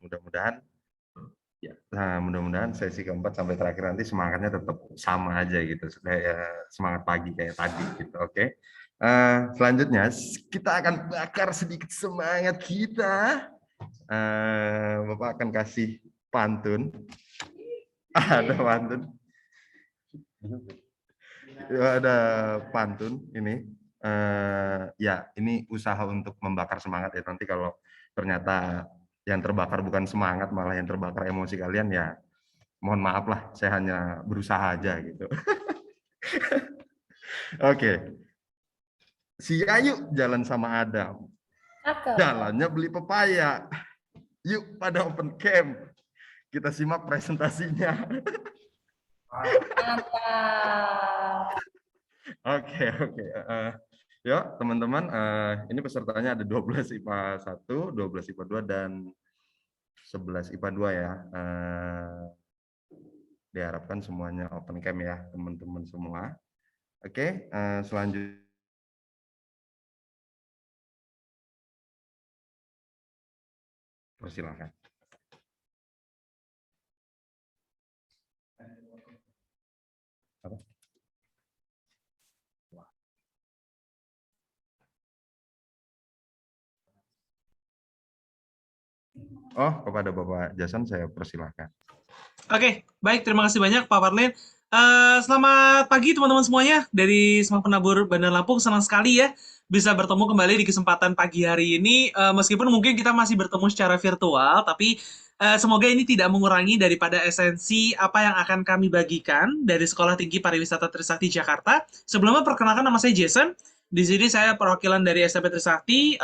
Mudah-mudahan mudah-mudahan sesi keempat sampai terakhir nanti semangatnya tetap sama aja gitu, kayak semangat pagi kayak tadi gitu. Oke. Selanjutnya kita akan bakar sedikit semangat kita. Bapak akan kasih pantun. Ada pantun. Ada pantun ini. Ya, ini usaha untuk membakar semangat ya. Nanti kalau ternyata yang terbakar bukan semangat, malah yang terbakar emosi kalian, ya mohon maaf lah, saya hanya berusaha aja gitu. Oke. Si Ayu jalan sama Adam. Jalannya beli pepaya. Yuk pada open camp. Kita simak presentasinya. Oke. Ya, teman-teman, ini pesertanya ada 12 IPA 1, 12 IPA 2, dan 11 IPA 2 ya. Diharapkan semuanya open cam ya, teman-teman semua. Oke, selanjutnya. Persilakan. Apa? Oh, kepada Bapak Jason saya persilahkan. Oke, baik. Terima kasih banyak Pak Parlin. Selamat pagi teman-teman semuanya. Dari Semak Penabur Bandar Lampung, senang sekali ya bisa bertemu kembali di kesempatan pagi hari ini. Meskipun mungkin kita masih bertemu secara virtual, tapi semoga ini tidak mengurangi daripada esensi apa yang akan kami bagikan dari Sekolah Tinggi Pariwisata Trisakti Jakarta. Sebelumnya perkenalkan, nama saya Jason. Di sini saya perwakilan dari SMP Trisakti.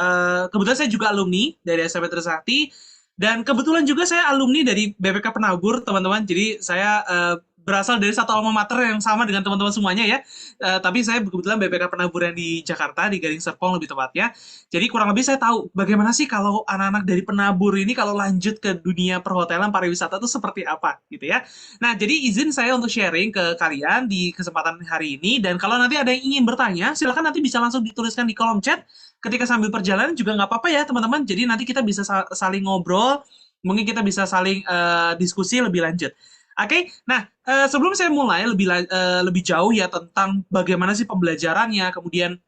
Kebetulan saya juga alumni dari SMP Trisakti. Dan kebetulan juga saya alumni dari BPK Penabur, teman-teman. Jadi saya berasal dari satu alma mater yang sama dengan teman-teman semuanya ya. Tapi saya kebetulan BPK Penabur yang di Jakarta, di Gading Serpong lebih tepatnya. Jadi kurang lebih saya tahu bagaimana sih kalau anak-anak dari Penabur ini kalau lanjut ke dunia perhotelan pariwisata itu seperti apa gitu ya. Nah, jadi izin saya untuk sharing ke kalian di kesempatan hari ini. Dan kalau nanti ada yang ingin bertanya, silakan nanti bisa langsung dituliskan di kolom chat. Ketika sambil perjalanan juga nggak apa-apa ya teman-teman. Jadi nanti kita bisa saling ngobrol, mungkin kita bisa saling diskusi lebih lanjut. Oke, nah sebelum saya mulai lebih jauh ya tentang bagaimana sih pembelajarannya, kemudian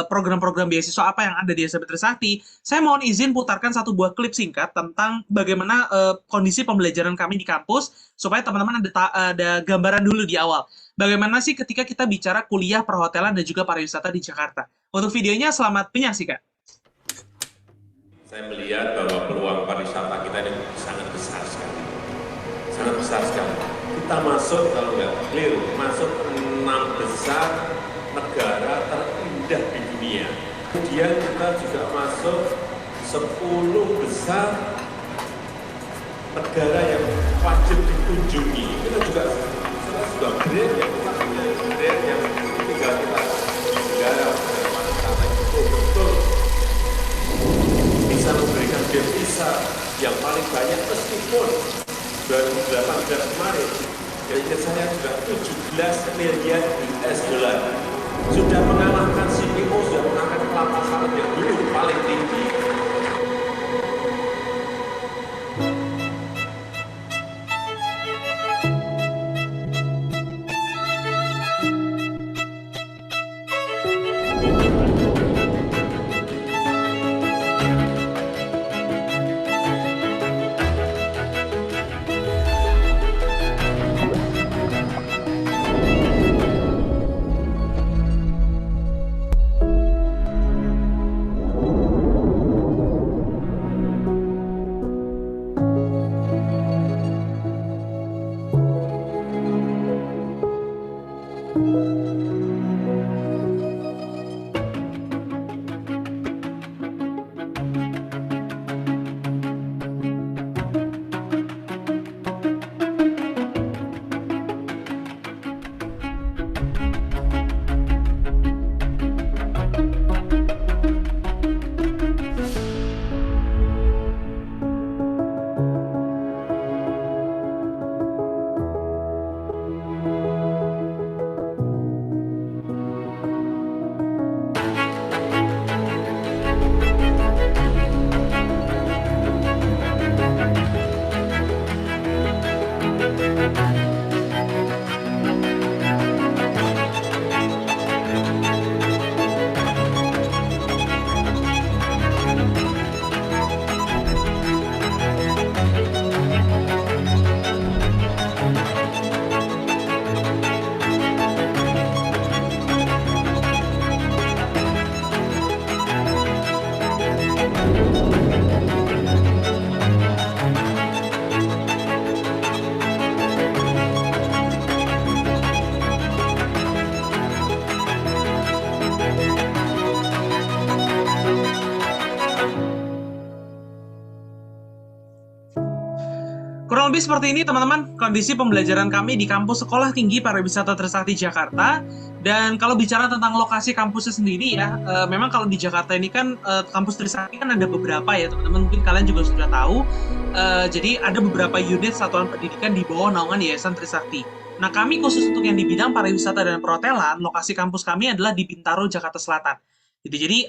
program-program beasiswa apa yang ada di SMP Trisakti, saya mohon izin putarkan satu buah klip singkat tentang bagaimana kondisi pembelajaran kami di kampus, supaya teman-teman ada gambaran dulu di awal. Bagaimana sih ketika kita bicara kuliah perhotelan dan juga pariwisata di Jakarta. Untuk videonya, selamat menyaksikan. Saya melihat bahwa peluang pariwisata kita ini sangat besar sekali. Sangat besar sekali. Kita masuk, kalau nggak keliru, masuk 6 besar negara terindah di dunia. Kemudian kita juga masuk 10 besar negara yang wajib dikunjungi. Kita juga grade yang tinggal kita negara pariwisata itu betul bisa memberikan devisa yang paling banyak, meskipun 2018 kemarin gaji saya juga 17 miliar US dollar, sudah mengalahkan CPO, sudah mengalahkan kelapa sawit yang dulu paling tinggi. Kurang lebih seperti ini teman-teman kondisi pembelajaran kami di kampus Sekolah Tinggi Pariwisata Trisakti Jakarta. Dan kalau bicara tentang lokasi kampusnya sendiri ya, memang kalau di Jakarta ini kan kampus Trisakti kan ada beberapa ya teman-teman, mungkin kalian juga sudah tahu. Jadi ada beberapa unit satuan pendidikan di bawah naungan Yayasan Trisakti. Nah kami khusus untuk yang di bidang pariwisata dan perhotelan, lokasi kampus kami adalah di Bintaro, Jakarta Selatan. Jadi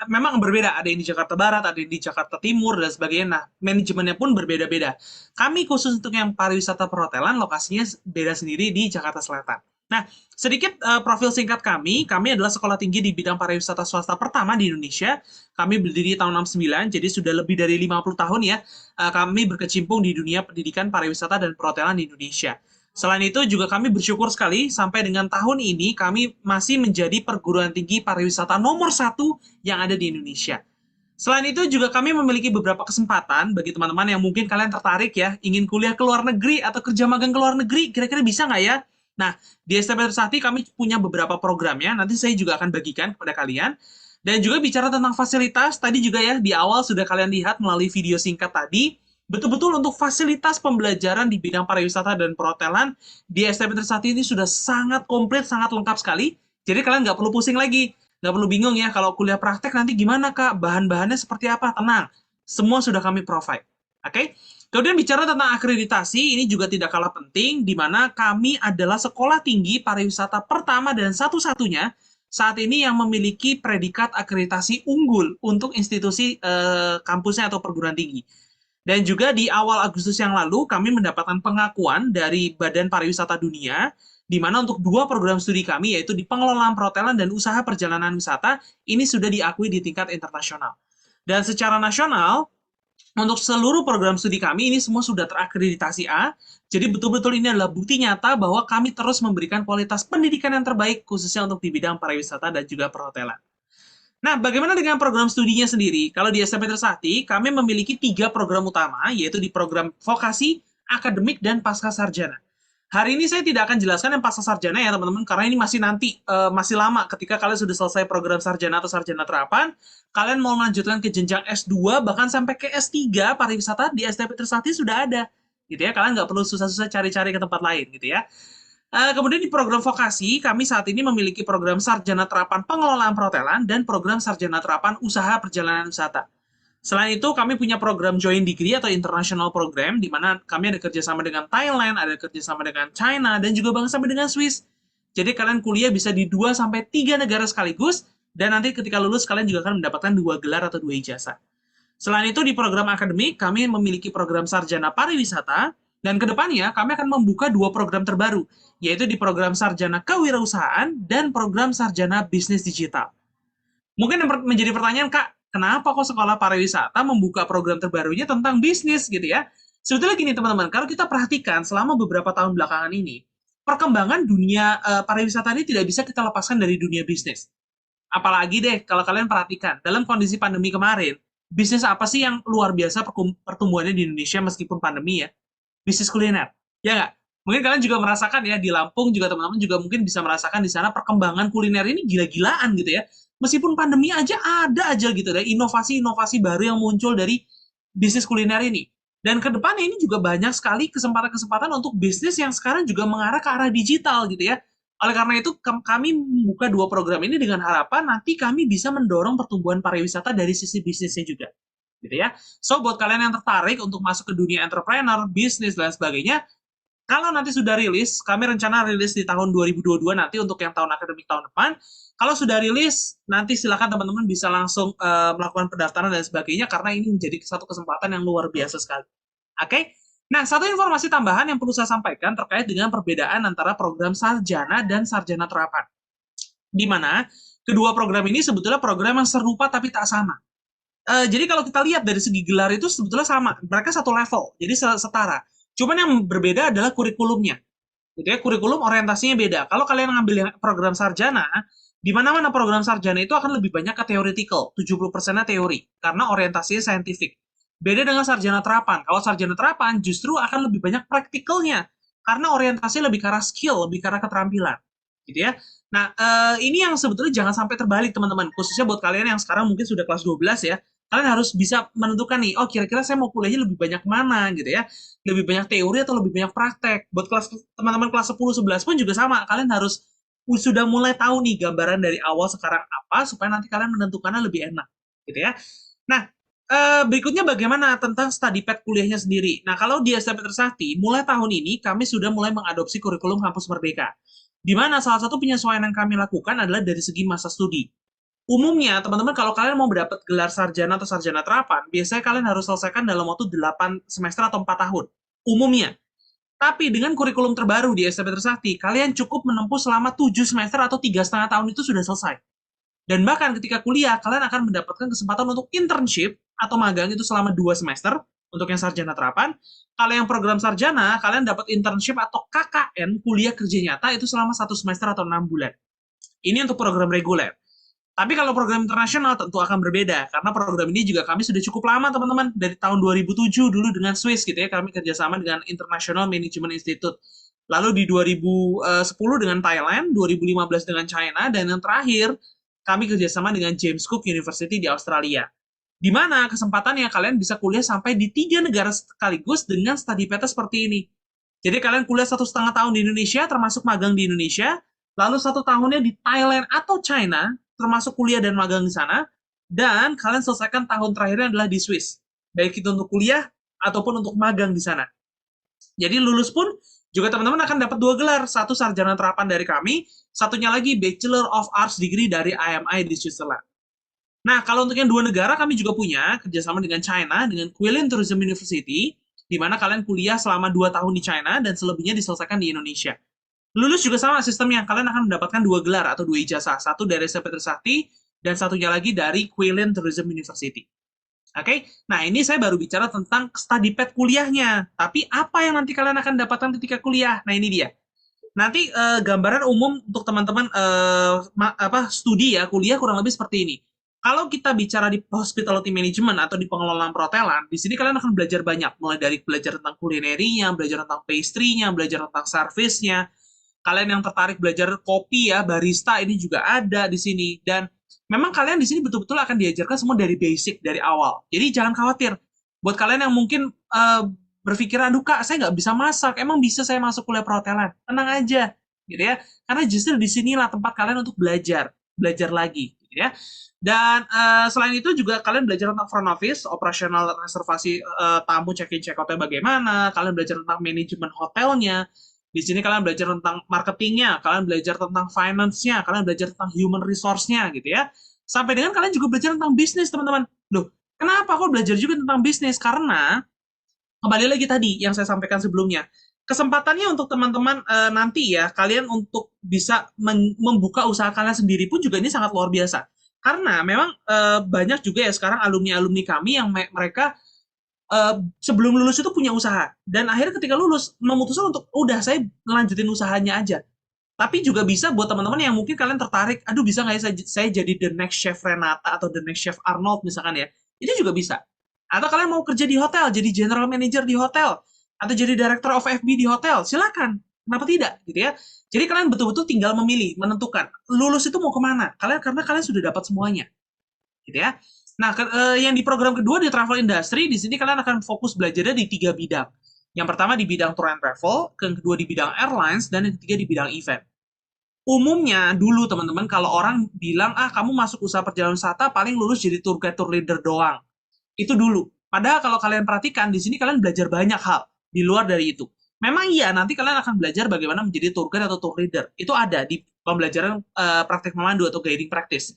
memang berbeda, ada yang di Jakarta Barat, ada yang di Jakarta Timur, dan sebagainya. Nah, manajemennya pun berbeda-beda. Kami khusus untuk yang pariwisata perhotelan, lokasinya beda sendiri di Jakarta Selatan. Nah, sedikit profil singkat kami adalah sekolah tinggi di bidang pariwisata swasta pertama di Indonesia. Kami berdiri tahun 69, jadi sudah lebih dari 50 tahun ya, kami berkecimpung di dunia pendidikan pariwisata dan perhotelan di Indonesia. Selain itu juga kami bersyukur sekali sampai dengan tahun ini kami masih menjadi perguruan tinggi pariwisata nomor 1 yang ada di Indonesia. Selain itu juga kami memiliki beberapa kesempatan bagi teman-teman yang mungkin kalian tertarik ya, ingin kuliah ke luar negeri atau kerja magang ke luar negeri, kira-kira bisa nggak ya? Nah, di STP Trisakti kami punya beberapa programnya, nanti saya juga akan bagikan kepada kalian. Dan juga bicara tentang fasilitas, tadi juga ya di awal sudah kalian lihat melalui video singkat tadi, betul-betul untuk fasilitas pembelajaran di bidang pariwisata dan perhotelan di STP Trisakti ini sudah sangat komplit, sangat lengkap sekali. Jadi kalian nggak perlu pusing lagi, nggak perlu bingung ya kalau kuliah praktek nanti gimana kak, bahan-bahannya seperti apa, tenang. Semua sudah kami provide. Oke? Kemudian bicara tentang akreditasi, ini juga tidak kalah penting, di mana kami adalah sekolah tinggi pariwisata pertama dan satu-satunya saat ini yang memiliki predikat akreditasi unggul untuk institusi kampusnya atau perguruan tinggi. Dan juga di awal Agustus yang lalu, kami mendapatkan pengakuan dari Badan Pariwisata Dunia, di mana untuk 2 program studi kami, yaitu di pengelolaan perhotelan dan usaha perjalanan wisata, ini sudah diakui di tingkat internasional. Dan secara nasional, untuk seluruh program studi kami, ini semua sudah terakreditasi A, jadi betul-betul ini adalah bukti nyata bahwa kami terus memberikan kualitas pendidikan yang terbaik, khususnya untuk di bidang pariwisata dan juga perhotelan. Nah, bagaimana dengan program studinya sendiri? Kalau di SMP Trisakti, kami memiliki 3 program utama, yaitu di program vokasi, akademik, dan pasca sarjana. Hari ini saya tidak akan jelaskan yang pasca sarjana ya teman-teman, karena ini masih nanti, masih lama ketika kalian sudah selesai program sarjana atau sarjana terapan, kalian mau melanjutkan ke jenjang S2, bahkan sampai ke S3 pariwisata di STP Trisakti sudah ada. Gitu ya, kalian nggak perlu susah-susah cari-cari ke tempat lain gitu ya. Kemudian di program vokasi, kami saat ini memiliki program sarjana terapan pengelolaan perhotelan dan program sarjana terapan usaha perjalanan wisata. Selain itu, kami punya program joint degree atau international program, di mana kami ada kerjasama dengan Thailand, ada kerjasama dengan China, dan juga bahkan sampai dengan Swiss. Jadi kalian kuliah bisa di 2-3 negara sekaligus, dan nanti ketika lulus kalian juga akan mendapatkan 2 gelar atau 2 ijazah. Selain itu, di program akademik, kami memiliki program sarjana pariwisata, dan kedepannya kami akan membuka 2 program terbaru, yaitu di program sarjana kewirausahaan dan program sarjana bisnis digital. Mungkin yang menjadi pertanyaan, Kak, kenapa kok sekolah pariwisata membuka program terbarunya tentang bisnis gitu ya? Sebetulnya gini teman-teman, kalau kita perhatikan selama beberapa tahun belakangan ini, perkembangan dunia pariwisata ini tidak bisa kita lepaskan dari dunia bisnis. Apalagi deh kalau kalian perhatikan, dalam kondisi pandemi kemarin, bisnis apa sih yang luar biasa pertumbuhannya di Indonesia meskipun pandemi ya? Bisnis kuliner, ya nggak? Mungkin kalian juga merasakan ya, di Lampung juga teman-teman juga mungkin bisa merasakan di sana perkembangan kuliner ini gila-gilaan gitu ya. Meskipun pandemi aja ada aja gitu ya, inovasi-inovasi baru yang muncul dari bisnis kuliner ini. Dan ke depannya ini juga banyak sekali kesempatan-kesempatan untuk bisnis yang sekarang juga mengarah ke arah digital gitu ya. Oleh karena itu kami membuka 2 program ini dengan harapan nanti kami bisa mendorong pertumbuhan pariwisata dari sisi bisnisnya juga. Gitu ya. So buat kalian yang tertarik untuk masuk ke dunia entrepreneur, bisnis dan sebagainya, kalau nanti sudah rilis, kami rencana rilis di tahun 2022 nanti untuk yang tahun akademik tahun depan. Kalau sudah rilis, nanti silakan teman-teman bisa langsung melakukan pendaftaran dan sebagainya karena ini menjadi satu kesempatan yang luar biasa sekali. Oke? Nah, satu informasi tambahan yang perlu saya sampaikan terkait dengan perbedaan antara program sarjana dan sarjana terapan. Di mana kedua program ini sebetulnya program yang serupa tapi tak sama. Jadi kalau kita lihat dari segi gelar itu sebetulnya sama, mereka satu level, jadi setara. Cuman yang berbeda adalah kurikulumnya. Gitu ya, kurikulum orientasinya beda. Kalau kalian ngambil program sarjana, di mana-mana program sarjana itu akan lebih banyak ke theoretical, 70%-nya teori, karena orientasinya saintifik. Beda dengan sarjana terapan. Kalau sarjana terapan justru akan lebih banyak praktikalnya, karena orientasinya lebih ke arah skill, lebih ke arah keterampilan. Gitu ya. Nah, ini yang sebetulnya jangan sampai terbalik, teman-teman. Khususnya buat kalian yang sekarang mungkin sudah kelas 12 ya, kalian harus bisa menentukan nih, oh kira-kira saya mau kuliahnya lebih banyak mana gitu ya. Lebih banyak teori atau lebih banyak praktek. Buat kelas teman-teman kelas 10 11 pun juga sama. Kalian harus sudah mulai tahu nih gambaran dari awal sekarang apa supaya nanti kalian menentukannya lebih enak gitu ya. Nah, berikutnya bagaimana tentang study path kuliahnya sendiri. Nah, kalau di SMP Trisakti, mulai tahun ini kami sudah mulai mengadopsi kurikulum kampus merdeka. Di mana salah satu penyesuaian yang kami lakukan adalah dari segi masa studi. Umumnya, teman-teman, kalau kalian mau mendapat gelar sarjana atau sarjana terapan, biasanya kalian harus selesaikan dalam waktu 8 semester atau 4 tahun. Umumnya. Tapi dengan kurikulum terbaru di SMP Trisakti, kalian cukup menempuh selama 7 semester atau 3,5 tahun itu sudah selesai. Dan bahkan ketika kuliah, kalian akan mendapatkan kesempatan untuk internship atau magang itu selama 2 semester untuk yang sarjana terapan. Kalau yang program sarjana, kalian dapat internship atau KKN, kuliah kerja nyata, itu selama 1 semester atau 6 bulan. Ini untuk program reguler. Tapi kalau program internasional tentu akan berbeda, karena program ini juga kami sudah cukup lama, teman-teman. Dari tahun 2007 dulu dengan Swiss gitu ya, kami kerjasama dengan International Management Institute. Lalu di 2010 dengan Thailand, 2015 dengan China, dan yang terakhir kami kerjasama dengan James Cook University di Australia. Di mana kesempatannya kalian bisa kuliah sampai di 3 negara sekaligus dengan study path seperti ini. Jadi kalian kuliah 1,5 tahun di Indonesia, termasuk magang di Indonesia, lalu 1 tahunnya di Thailand atau China, termasuk kuliah dan magang di sana, dan kalian selesaikan tahun terakhirnya adalah di Swiss, baik itu untuk kuliah ataupun untuk magang di sana. Jadi lulus pun juga teman-teman akan dapat 2 gelar, satu sarjana terapan dari kami, satunya lagi Bachelor of Arts degree dari IMI di Switzerland. Nah, kalau untuk yang 2 negara kami juga punya kerjasama dengan China, dengan Guilin Tourism University, di mana kalian kuliah selama 2 tahun di China dan selebihnya diselesaikan di Indonesia. Lulus juga sama sistemnya, kalian akan mendapatkan 2 gelar atau 2 ijazah, satu dari SMP Trisakti dan satunya lagi dari Guilin Tourism University. Oke, nah ini saya baru bicara tentang study path kuliahnya. Tapi apa yang nanti kalian akan dapatkan ketika kuliah? Nah ini dia. Nanti gambaran umum untuk teman-teman studi ya kuliah kurang lebih seperti ini. Kalau kita bicara di hospitality management atau di pengelolaan perhotelan, di sini kalian akan belajar banyak, mulai dari belajar tentang kulinerinya, belajar tentang pastry-nya, belajar tentang service-nya. Kalian yang tertarik belajar kopi ya, barista ini juga ada di sini. Dan memang kalian di sini betul-betul akan diajarkan semua dari basic, dari awal. Jadi jangan khawatir. Buat kalian yang mungkin berpikiran, aduh kak, saya nggak bisa masak, emang bisa saya masuk kuliah perhotelan? Tenang aja, gitu ya. Karena justru di sinilah tempat kalian untuk belajar lagi, gitu ya. Dan selain itu juga kalian belajar tentang front office, operasional reservasi tamu, check-in, check-outnya bagaimana, kalian belajar tentang manajemen hotelnya, di sini kalian belajar tentang marketingnya, kalian belajar tentang finance-nya, kalian belajar tentang human resource-nya gitu ya. Sampai dengan kalian juga belajar tentang bisnis, teman-teman. Loh, kenapa kok belajar juga tentang bisnis? Karena, kembali lagi tadi yang saya sampaikan sebelumnya, kesempatannya untuk teman-teman nanti ya, kalian untuk bisa membuka usaha kalian sendiri pun juga ini sangat luar biasa. Karena memang banyak juga ya sekarang alumni-alumni kami yang mereka sebelum lulus itu punya usaha dan akhirnya ketika lulus memutuskan untuk udah saya lanjutin usahanya aja. Tapi juga bisa buat teman-teman yang mungkin kalian tertarik, aduh bisa nggak ya saya jadi the next chef Renata atau the next chef Arnold misalkan ya, itu juga bisa. Atau kalian mau kerja di hotel, jadi general manager di hotel, atau jadi director of FB di hotel, silakan. Kenapa tidak, gitu ya? Jadi kalian betul-betul tinggal memilih, menentukan lulus itu mau kemana. Karena kalian sudah dapat semuanya, gitu ya. Nah, yang di program kedua di travel industry, di sini kalian akan fokus belajarnya di 3 bidang. Yang pertama di bidang tour and travel, yang kedua di bidang airlines, dan yang ketiga di bidang event. Umumnya dulu teman-teman, kalau orang bilang, kamu masuk usaha perjalanan wisata, paling lulus jadi tour guide, tour leader doang. Itu dulu. Padahal kalau kalian perhatikan, di sini kalian belajar banyak hal di luar dari itu. Memang iya, nanti kalian akan belajar bagaimana menjadi tour guide atau tour leader. Itu ada di pembelajaran praktik memandu atau guiding practice.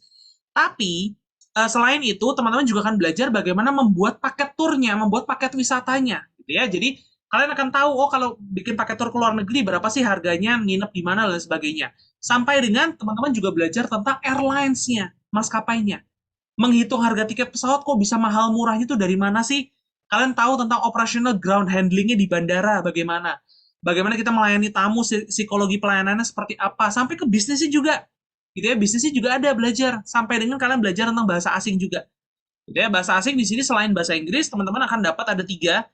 Tapi, selain itu, teman-teman juga akan belajar bagaimana membuat paket turnya, membuat paket wisatanya, gitu ya. Jadi kalian akan tahu, oh kalau bikin paket tur ke luar negeri berapa sih harganya, nginep di mana dan sebagainya. Sampai dengan teman-teman juga belajar tentang airlines-nya, maskapainya. Menghitung harga tiket pesawat kok bisa mahal murahnya itu dari mana sih? Kalian tahu tentang operational ground handling-nya di bandara bagaimana? Bagaimana kita melayani tamu, psikologi pelayanannya seperti apa, sampai ke bisnisnya juga. Gitu ya, bisnisnya juga ada belajar sampai dengan kalian belajar tentang bahasa asing juga. Gitu ya, bahasa asing di sini selain bahasa Inggris, teman-teman akan dapat ada 3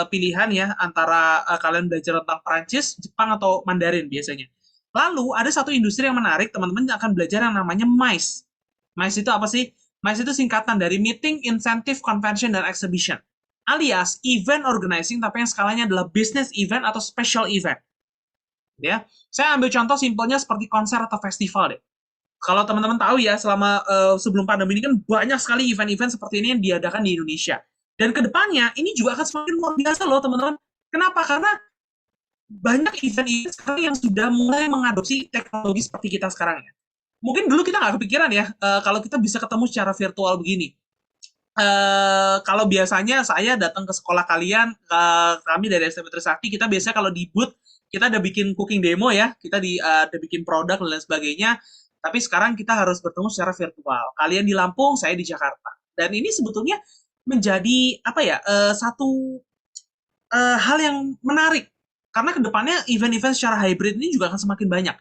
pilihan ya antara kalian belajar tentang Prancis, Jepang atau Mandarin biasanya. Lalu ada satu industri yang menarik, teman-teman akan belajar yang namanya MICE. MICE itu apa sih? MICE itu singkatan dari Meeting, Incentive, Convention, dan Exhibition. Alias event organizing, tapi yang skalanya adalah business event atau special event. Ya, saya ambil contoh simpelnya seperti konser atau festival deh. Kalau teman-teman tahu ya, selama sebelum pandemi ini kan banyak sekali event-event seperti ini yang diadakan di Indonesia. Dan kedepannya ini juga akan semakin luar biasa loh teman-teman. Kenapa? Karena banyak event-event sekarang yang sudah mulai mengadopsi teknologi seperti kita sekarang ya. Mungkin dulu kita nggak kepikiran ya, kalau kita bisa ketemu secara virtual begini. Kalau biasanya saya datang ke sekolah kalian, kami dari STP Trisakti, kita biasanya kalau di booth, kita ada bikin cooking demo ya, kita ada bikin produk dan lain sebagainya, tapi sekarang kita harus bertemu secara virtual. Kalian di Lampung, saya di Jakarta. Dan ini sebetulnya menjadi satu hal yang menarik. Karena kedepannya event-event secara hybrid ini juga akan semakin banyak.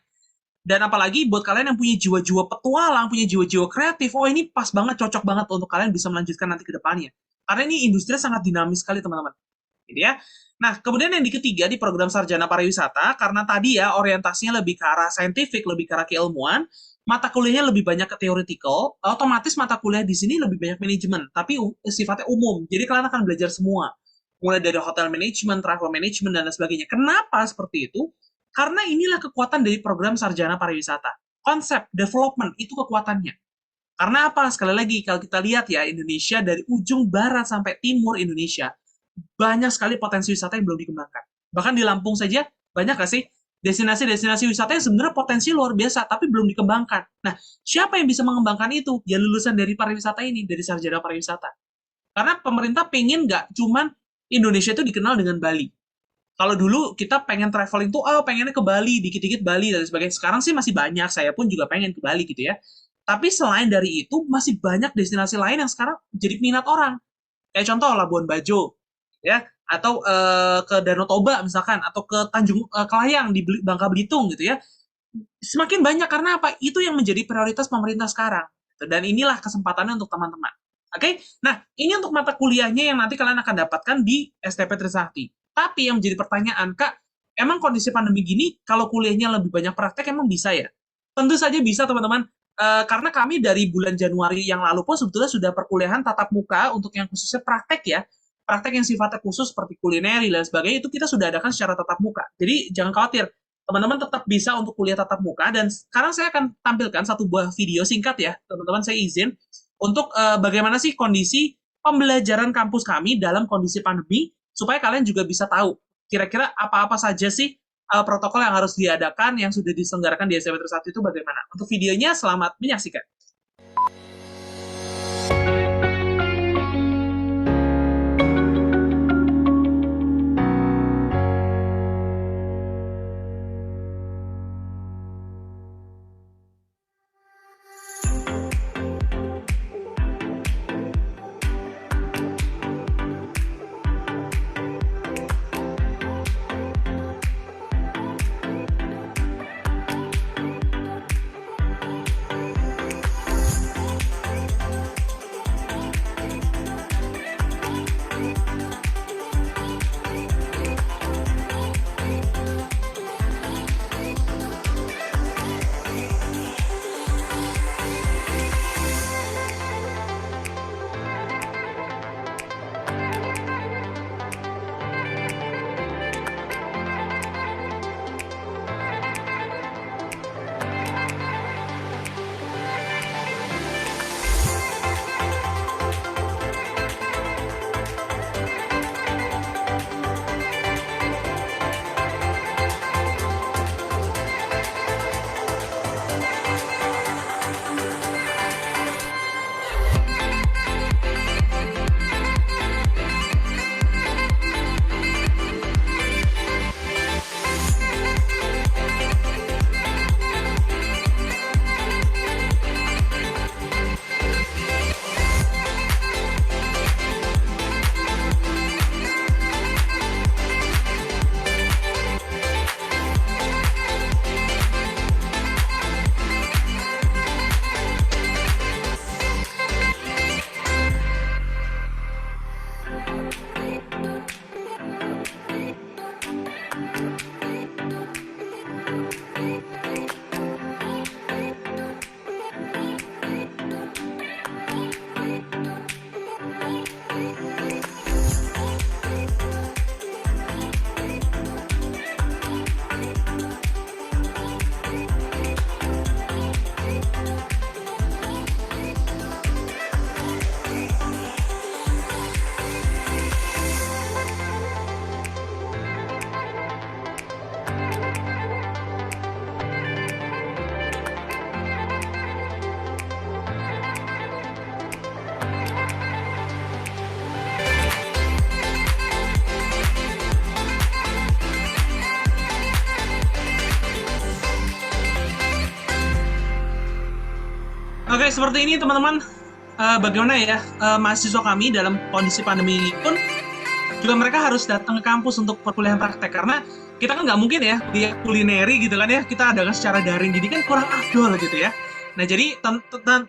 Dan apalagi buat kalian yang punya jiwa-jiwa petualang, punya jiwa-jiwa kreatif, ini pas banget, cocok banget untuk kalian bisa melanjutkan nanti ke depannya. Karena ini industri sangat dinamis sekali, teman-teman. Gitu ya. Nah, kemudian yang ketiga di program Sarjana Pariwisata, karena tadi ya orientasinya lebih ke arah saintifik, lebih ke arah keilmuan, mata kuliahnya lebih banyak ke theoretical, otomatis mata kuliah di sini lebih banyak manajemen, tapi sifatnya umum. Jadi kalian akan belajar semua. Mulai dari hotel management, travel management, dan lain sebagainya. Kenapa seperti itu? Karena inilah kekuatan dari program Sarjana Pariwisata. Konsep, development, itu kekuatannya. Karena apa? Sekali lagi, kalau kita lihat ya, Indonesia dari ujung barat sampai timur Indonesia, banyak sekali potensi wisata yang belum dikembangkan. Bahkan di Lampung saja, banyak nggak sih destinasi-destinasi wisata yang sebenarnya potensi luar biasa, tapi belum dikembangkan. Nah, siapa yang bisa mengembangkan itu? Ya lulusan dari pariwisata ini, dari Sarjana Pariwisata. Karena pemerintah pengen nggak cuman Indonesia itu dikenal dengan Bali. Kalau dulu kita pengen traveling tuh, pengennya ke Bali, dikit-dikit Bali, dan sebagainya. Sekarang sih masih banyak, saya pun juga pengen ke Bali gitu ya. Tapi selain dari itu, masih banyak destinasi lain yang sekarang jadi minat orang. Kayak contoh Labuan Bajo, ya, atau ke Danau Toba misalkan, atau ke Tanjung Kelayang di Bangka Belitung gitu ya. Semakin banyak karena apa? Itu yang menjadi prioritas pemerintah sekarang. Dan inilah kesempatannya untuk teman-teman. Oke? Nah, ini untuk mata kuliahnya yang nanti kalian akan dapatkan di STP Trisakti. Tapi yang menjadi pertanyaan, Kak, emang kondisi pandemi gini, kalau kuliahnya lebih banyak praktek, emang bisa ya? Tentu saja bisa, teman-teman. Karena kami dari bulan Januari yang lalu pun sebetulnya sudah perkuliahan tatap muka untuk yang khususnya praktek ya. Praktek yang sifatnya khusus seperti kulineri dan sebagainya, itu kita sudah adakan secara tatap muka. Jadi jangan khawatir, teman-teman tetap bisa untuk kuliah tatap muka. Dan sekarang saya akan tampilkan satu buah video singkat ya, teman-teman, saya izin, untuk bagaimana sih kondisi pembelajaran kampus kami dalam kondisi pandemi, supaya kalian juga bisa tahu kira-kira apa-apa saja sih protokol yang harus diadakan yang sudah diselenggarakan di STP Trisakti itu bagaimana. Untuk videonya, selamat menyaksikan. seperti ini teman-teman. Bagaimana ya mahasiswa kami dalam kondisi pandemi ini pun juga mereka harus datang ke kampus untuk perkuliahan praktek karena kita kan nggak mungkin ya kuliah kulineri gitu kan ya, kita adakan secara daring, jadi kan kurang afdol gitu ya. Nah jadi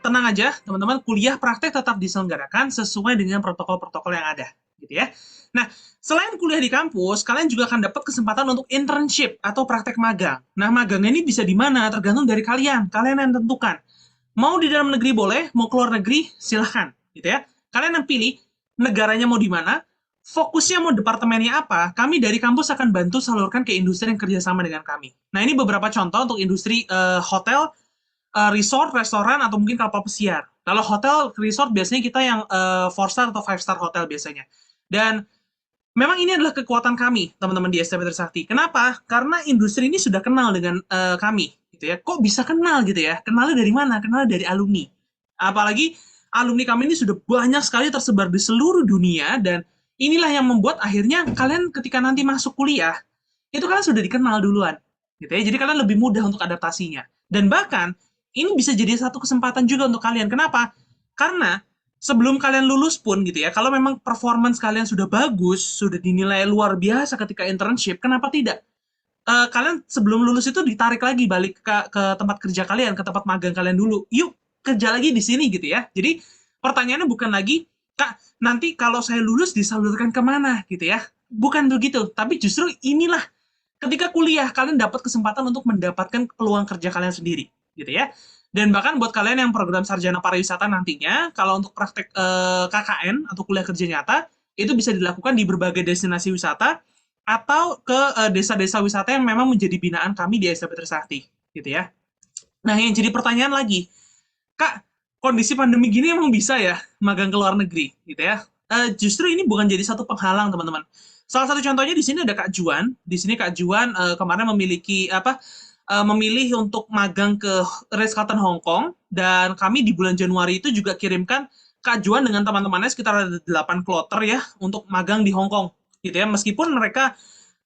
tenang aja teman-teman, kuliah praktek tetap diselenggarakan sesuai dengan protokol-protokol yang ada gitu ya. Nah selain kuliah di kampus, kalian juga akan dapat kesempatan untuk internship atau praktek magang. Nah magangnya ini bisa di mana tergantung dari kalian yang tentukan. Mau di dalam negeri boleh, mau keluar negeri silahkan gitu ya. Kalian yang pilih negaranya mau di mana, fokusnya mau departemennya apa, kami dari kampus akan bantu salurkan ke industri yang kerjasama dengan kami. Nah ini beberapa contoh untuk industri hotel, resort, restoran, atau mungkin kapal pesiar. Kalau hotel, resort biasanya kita yang 4-star atau 5-star hotel biasanya. Dan memang ini adalah kekuatan kami, teman-teman di STP Trisakti. Kenapa? Karena industri ini sudah kenal dengan kami. Gitu ya. Kok bisa kenal gitu ya? Kenalnya dari mana? Kenalnya dari alumni. Apalagi alumni kami ini sudah banyak sekali tersebar di seluruh dunia, dan inilah yang membuat akhirnya kalian ketika nanti masuk kuliah, itu kalian sudah dikenal duluan. Gitu ya. Jadi kalian lebih mudah untuk adaptasinya. Dan bahkan, ini bisa jadi satu kesempatan juga untuk kalian. Kenapa? Karena sebelum kalian lulus pun gitu ya, kalau memang performance kalian sudah bagus, sudah dinilai luar biasa ketika internship, kenapa tidak? Kalian sebelum lulus itu ditarik lagi balik ke tempat kerja kalian, ke tempat magang kalian dulu. Yuk, kerja lagi di sini gitu ya. Jadi, pertanyaannya bukan lagi, Kak, nanti kalau saya lulus disalurkan kemana gitu ya. Bukan begitu, tapi justru inilah ketika kuliah, kalian dapat kesempatan untuk mendapatkan peluang kerja kalian sendiri gitu ya. Dan bahkan buat kalian yang program sarjana pariwisata nantinya, kalau untuk praktek KKN atau kuliah kerja nyata, itu bisa dilakukan di berbagai destinasi wisata atau ke desa-desa wisata yang memang menjadi binaan kami di STP Trisakti gitu ya. Nah yang jadi pertanyaan lagi, Kak, kondisi pandemi gini emang bisa ya magang ke luar negeri gitu ya? Justru ini bukan jadi satu penghalang teman-teman. Salah satu contohnya di sini ada Kak Juan. Di sini Kak Juan kemarin memilih untuk magang ke Ritz-Carlton Hong Kong, dan kami di bulan Januari itu juga kirimkan Kak Juan dengan teman-temannya sekitar ada 8 kloter ya untuk magang di Hong Kong gitu ya. Meskipun mereka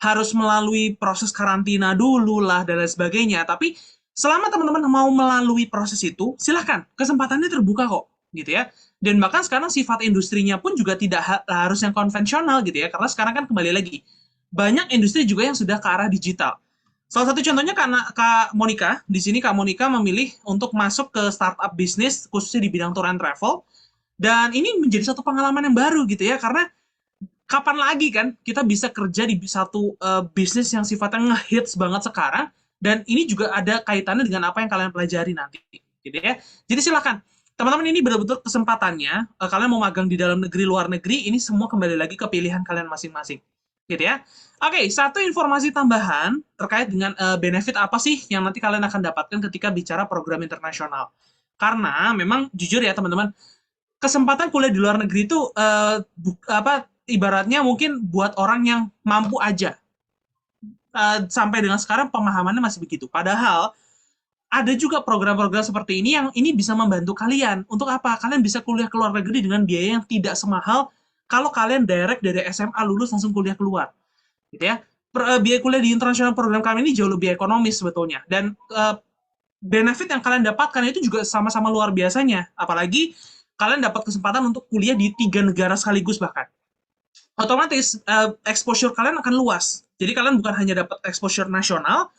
harus melalui proses karantina dulu lah dan lain sebagainya, tapi selama teman-teman mau melalui proses itu, silahkan, kesempatannya terbuka kok gitu ya. Dan bahkan sekarang sifat industrinya pun juga tidak harus yang konvensional gitu ya, karena sekarang kan kembali lagi banyak industri juga yang sudah ke arah digital. Salah satu contohnya karena Kak Monica, di sini Kak Monica memilih untuk masuk ke startup bisnis khususnya di bidang tour and travel, dan ini menjadi satu pengalaman yang baru gitu ya, karena kapan lagi kan kita bisa kerja di satu bisnis yang sifatnya ngehits banget sekarang, dan ini juga ada kaitannya dengan apa yang kalian pelajari nanti gitu ya. Jadi silakan teman-teman, ini betul-betul kesempatannya, kalian mau magang di dalam negeri, luar negeri, ini semua kembali lagi ke pilihan kalian masing-masing gitu ya. Oke, satu informasi tambahan terkait dengan benefit apa sih yang nanti kalian akan dapatkan ketika bicara program internasional. Karena memang jujur ya teman-teman, kesempatan kuliah di luar negeri itu ibaratnya mungkin buat orang yang mampu aja. Sampai dengan sekarang pemahamannya masih begitu. Padahal ada juga program-program seperti ini yang ini bisa membantu kalian. Untuk apa? Kalian bisa kuliah ke luar negeri dengan biaya yang tidak semahal kalau kalian direct dari SMA lulus langsung kuliah keluar. Gitu ya. Biaya kuliah di internasional program kami ini jauh lebih ekonomis sebetulnya. Dan benefit yang kalian dapatkan itu juga sama-sama luar biasanya. Apalagi kalian dapat kesempatan untuk kuliah di 3 negara sekaligus bahkan. Otomatis exposure kalian akan luas. Jadi kalian bukan hanya dapat exposure nasional,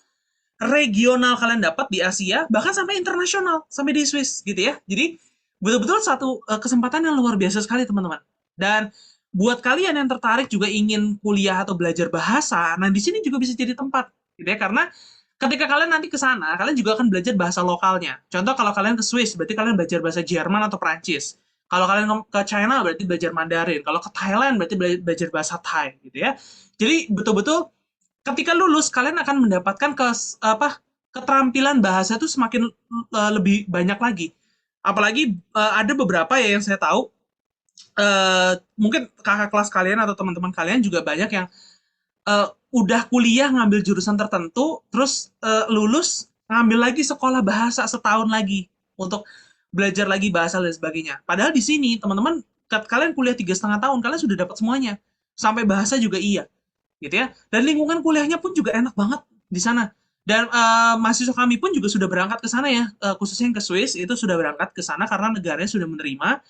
regional kalian dapat di Asia, bahkan sampai internasional, sampai di Swiss gitu ya. Jadi betul-betul satu kesempatan yang luar biasa sekali teman-teman. Dan buat kalian yang tertarik juga ingin kuliah atau belajar bahasa, nah di sini juga bisa jadi tempat gitu ya, karena ketika kalian nanti ke sana, kalian juga akan belajar bahasa lokalnya. Contoh kalau kalian ke Swiss, berarti kalian belajar bahasa Jerman atau Prancis. Kalau kalian ke China, berarti belajar Mandarin. Kalau ke Thailand, berarti belajar bahasa Thai gitu ya. Jadi betul-betul ketika lulus, kalian akan mendapatkan keterampilan bahasa itu semakin lebih banyak lagi. Apalagi ada beberapa ya yang saya tahu, mungkin kakak kelas kalian atau teman-teman kalian juga banyak yang udah kuliah ngambil jurusan tertentu, terus lulus ngambil lagi sekolah bahasa setahun lagi untuk belajar lagi bahasa dan sebagainya. Padahal di sini teman-teman, kalian kuliah 3,5 tahun, kalian sudah dapat semuanya, sampai bahasa juga iya, gitu ya. Dan lingkungan kuliahnya pun juga enak banget di sana. Dan mahasiswa kami pun juga sudah berangkat ke sana ya, khususnya yang ke Swiss itu sudah berangkat ke sana karena negaranya sudah menerima.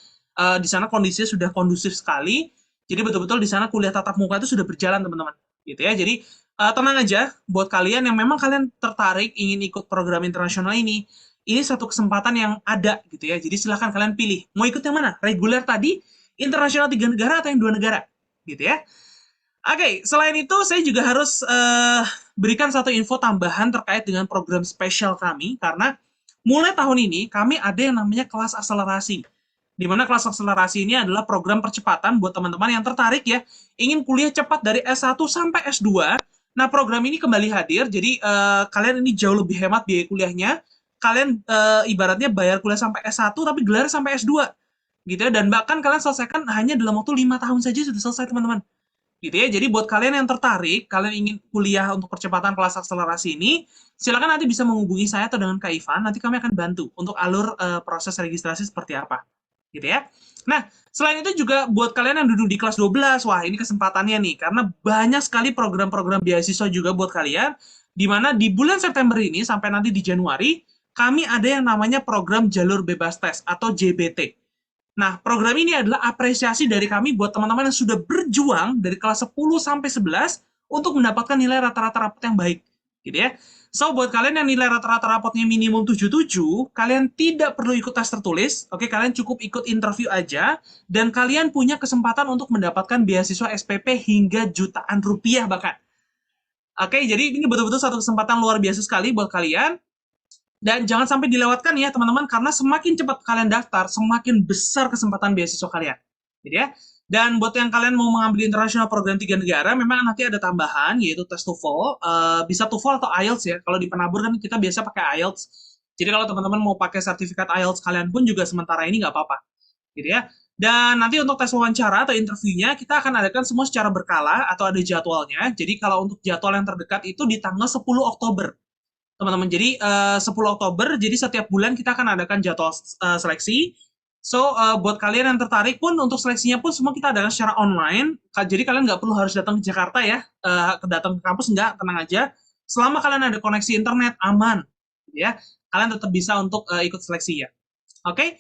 Di sana kondisinya sudah kondusif sekali. Jadi betul-betul di sana kuliah tatap muka itu sudah berjalan teman-teman, gitu ya. Jadi tenang aja buat kalian yang memang kalian tertarik ingin ikut program internasional ini satu kesempatan yang ada gitu ya. Jadi silahkan kalian pilih mau ikut yang mana, reguler tadi, internasional 3 negara atau yang 2 negara, gitu ya. Oke, selain itu saya juga harus berikan satu info tambahan terkait dengan program spesial kami karena mulai tahun ini kami ada yang namanya kelas akselerasi. Di mana kelas akselerasi ini adalah program percepatan buat teman-teman yang tertarik ya, ingin kuliah cepat dari S1 sampai S2. Nah, program ini kembali hadir, jadi kalian ini jauh lebih hemat biaya kuliahnya. Kalian ibaratnya bayar kuliah sampai S1 tapi gelar sampai S2 gitu ya, dan bahkan kalian selesaikan hanya dalam waktu 5 tahun saja sudah selesai teman-teman gitu ya. Jadi buat kalian yang tertarik, kalian ingin kuliah untuk percepatan kelas akselerasi ini, silakan nanti bisa menghubungi saya atau dengan Kak Ivan, nanti kami akan bantu untuk alur proses registrasi seperti apa. Gitu ya. Nah, selain itu juga buat kalian yang duduk di kelas 12, wah ini kesempatannya nih, karena banyak sekali program-program beasiswa juga buat kalian, di mana di bulan September ini sampai nanti di Januari, kami ada yang namanya program jalur bebas tes atau JBT. Nah, program ini adalah apresiasi dari kami buat teman-teman yang sudah berjuang dari kelas 10 sampai 11 untuk mendapatkan nilai rata-rata rapot yang baik. Gitu ya. So, buat kalian yang nilai rata-rata rapotnya minimum 77, kalian tidak perlu ikut tes tertulis. Oke, kalian cukup ikut interview aja. Dan kalian punya kesempatan untuk mendapatkan beasiswa SPP hingga jutaan rupiah bahkan. Oke, jadi ini betul-betul satu kesempatan luar biasa sekali buat kalian. Dan jangan sampai dilewatkan ya teman-teman, karena semakin cepat kalian daftar, semakin besar kesempatan beasiswa kalian. Gitu ya. Dan buat yang kalian mau mengambil internasional program 3 negara, memang nanti ada tambahan, yaitu tes TOEFL. Bisa TOEFL atau IELTS ya. Kalau di penabur kan kita biasa pakai IELTS. Jadi kalau teman-teman mau pakai sertifikat IELTS kalian pun juga sementara ini nggak apa-apa. Gitu ya. Dan nanti untuk tes wawancara atau interviewnya, kita akan adakan semua secara berkala atau ada jadwalnya. Jadi kalau untuk jadwal yang terdekat itu di tanggal 10 Oktober. Teman-teman, jadi 10 Oktober, jadi setiap bulan kita akan adakan jadwal seleksi. So, buat kalian yang tertarik pun, untuk seleksinya pun semua kita adakan secara online. Jadi kalian nggak perlu harus datang ke Jakarta ya, datang ke kampus nggak, tenang aja. Selama kalian ada koneksi internet, aman. Ya, kalian tetap bisa untuk ikut seleksi ya. Oke?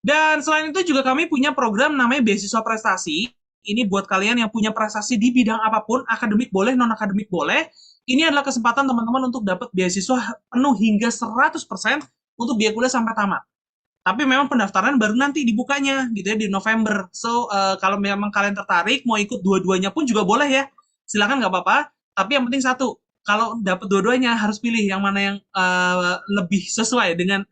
Dan selain itu juga kami punya program namanya Beasiswa Prestasi. Ini buat kalian yang punya prestasi di bidang apapun, akademik boleh, non-akademik boleh. Ini adalah kesempatan teman-teman untuk dapat beasiswa penuh hingga 100% untuk biaya kuliah sampai tamat. Tapi memang pendaftaran baru nanti dibukanya gitu ya di November. So, kalau memang kalian tertarik mau ikut dua-duanya pun juga boleh ya. Silakan nggak apa-apa. Tapi yang penting satu, kalau dapat dua-duanya harus pilih yang mana yang lebih sesuai dengan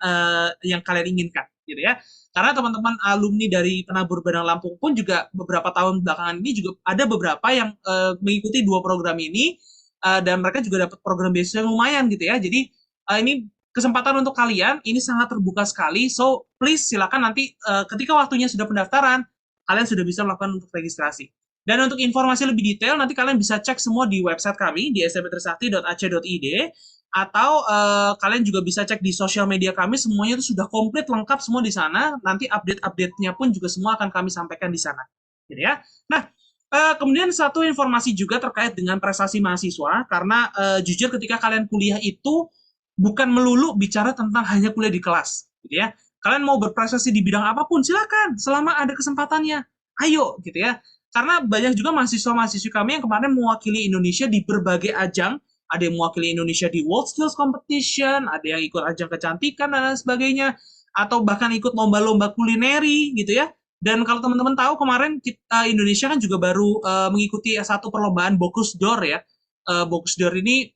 yang kalian inginkan gitu ya. Karena teman-teman alumni dari Penabur Bandar Lampung pun juga beberapa tahun belakangan ini juga ada beberapa yang mengikuti 2 program ini. Dan mereka juga dapat program beasiswa yang lumayan gitu ya. Jadi ini kesempatan untuk kalian, ini sangat terbuka sekali. So, please silakan nanti ketika waktunya sudah pendaftaran, kalian sudah bisa melakukan untuk registrasi. Dan untuk informasi lebih detail, nanti kalian bisa cek semua di website kami di smp-trisakti.ac.id atau kalian juga bisa cek di sosial media kami, semuanya itu sudah komplit lengkap semua di sana. Nanti update-update-nya pun juga semua akan kami sampaikan di sana. Gitu ya. Nah, kemudian satu informasi juga terkait dengan prestasi mahasiswa, karena jujur ketika kalian kuliah itu bukan melulu bicara tentang hanya kuliah di kelas, gitu ya. Kalian mau berprestasi di bidang apapun, silakan, selama ada kesempatannya, ayo, gitu ya. Karena banyak juga mahasiswa-mahasiswi kami yang kemarin mewakili Indonesia di berbagai ajang, ada yang mewakili Indonesia di World Skills Competition, ada yang ikut ajang kecantikan dan lain sebagainya, atau bahkan ikut lomba-lomba kulineri, gitu ya. Dan kalau teman-teman tahu kemarin Indonesia kan juga baru mengikuti satu perlombaan Bocuse d'Or ya. Bocuse d'Or ini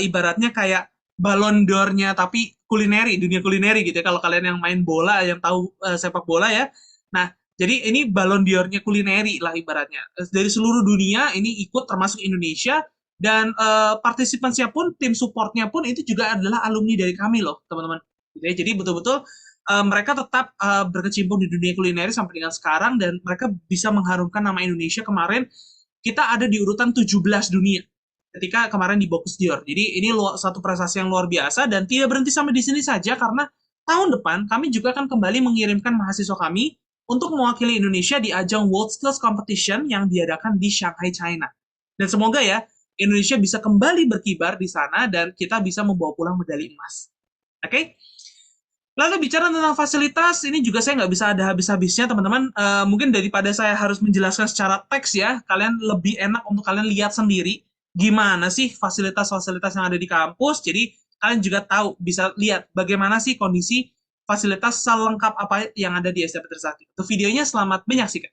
ibaratnya kayak Ballon d'Or-nya tapi kulineri, dunia kulineri gitu ya. Kalau kalian yang main bola, yang tahu sepak bola ya. Nah, jadi ini Ballon d'Or-nya kulineri lah ibaratnya. Dari seluruh dunia ini ikut termasuk Indonesia. Dan partisipannya pun, tim supportnya pun itu juga adalah alumni dari kami loh teman-teman. Jadi betul-betul mereka tetap berkecimpung di dunia kuliner sampai dengan sekarang dan mereka bisa mengharumkan nama Indonesia. Kemarin kita ada di urutan 17 dunia ketika kemarin di Bocuse d'Or. Jadi ini satu prestasi yang luar biasa dan tidak berhenti sampai di sini saja karena tahun depan kami juga akan kembali mengirimkan mahasiswa kami untuk mewakili Indonesia di ajang World Skills Competition yang diadakan di Shanghai, China. Dan semoga ya Indonesia bisa kembali berkibar di sana dan kita bisa membawa pulang medali emas. Oke? Lalu bicara tentang fasilitas, ini juga saya nggak bisa ada habis-habisnya teman-teman. Mungkin daripada saya harus menjelaskan secara teks ya, kalian lebih enak untuk kalian lihat sendiri gimana sih fasilitas-fasilitas yang ada di kampus. Jadi kalian juga tahu, bisa lihat bagaimana sih kondisi fasilitas selengkap apa yang ada di SMP Trisakti. Untuk videonya selamat menyaksikan.